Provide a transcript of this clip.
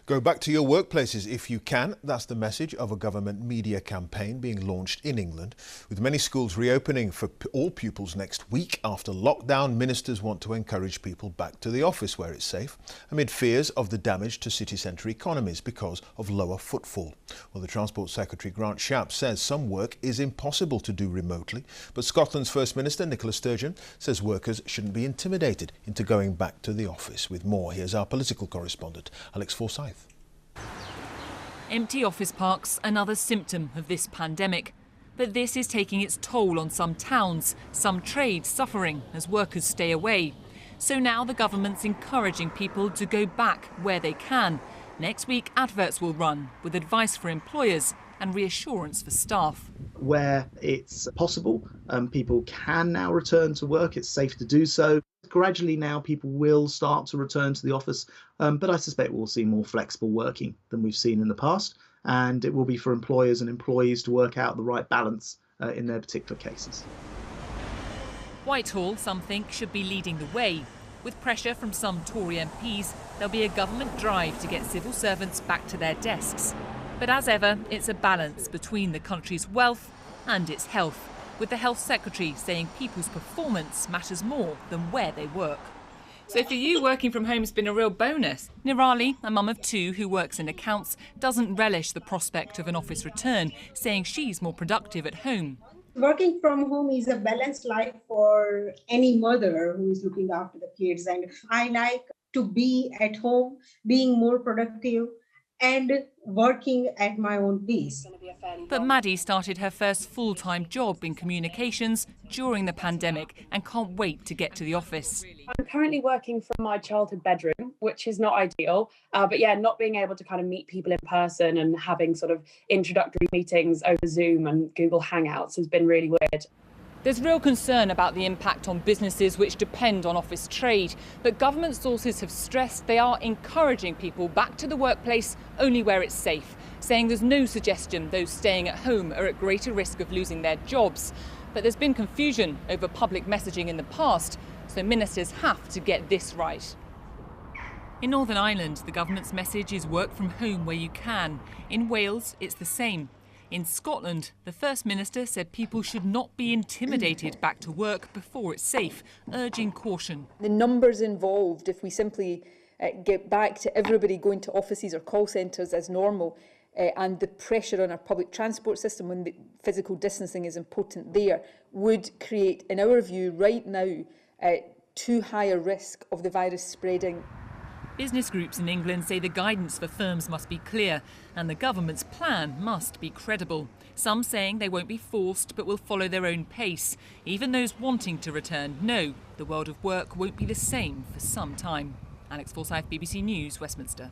Go back to your workplaces if you can. That's the message of a government media campaign being launched in England. With many schools reopening for all pupils next week after lockdown, ministers want to encourage people back to the office where it's safe, amid fears of the damage to city centre economies because of lower footfall. Well, the Transport Secretary Grant Shapps says some work is impossible to do remotely, but Scotland's First Minister Nicola Sturgeon says workers shouldn't be intimidated into going back to the office. With more, here's our political correspondent, Forsyth. Empty office parks, another symptom of this pandemic. But this is taking its toll on some towns, some trades suffering as workers stay away. So now the government's encouraging people to go back where they can. Next week, adverts will run with advice for employers and reassurance for staff. Where it's possible, people can now return to work. It's safe to do so. Gradually now people will start to return to the office, but I suspect we'll see more flexible working than we've seen in the past, and it will be for employers and employees to work out the right balance in their particular cases. Whitehall, some think, should be leading the way. With pressure from some Tory MPs, there'll be a government drive to get civil servants back to their desks. But as ever, it's a balance between the country's wealth and its health, with the Health Secretary saying people's performance matters more than where they work. So for you, working from home has been a real bonus. Nirali, a mum of two who works in accounts, doesn't relish the prospect of an office return, saying she's more productive at home. Working from home is a balanced life for any mother who is looking after the kids, and I like to be at home, being more productive and working at my own pace. But Maddie started her first full-time job in communications during the pandemic and can't wait to get to the office. I'm currently working from my childhood bedroom, which is not ideal. But yeah, not being able to kind of meet people in person and having sort of introductory meetings over Zoom and Google Hangouts has been really weird. There's real concern about the impact on businesses which depend on office trade, but government sources have stressed they are encouraging people back to the workplace only where it's safe, saying there's no suggestion those staying at home are at greater risk of losing their jobs. But there's been confusion over public messaging in the past, so ministers have to get this right. In Northern Ireland, the government's message is work from home where you can. In Wales, it's the same. In Scotland, the First Minister said people should not be intimidated back to work before it's safe, urging caution. The numbers involved, if we simply get back to everybody going to offices or call centres as normal, and the pressure on our public transport system when the physical distancing is important there, would create, in our view, right now, too high a risk of the virus spreading. Business groups in England say the guidance for firms must be clear and the government's plan must be credible. Some saying they won't be forced but will follow their own pace. Even those wanting to return know the world of work won't be the same for some time. Forsyth, BBC News, Westminster.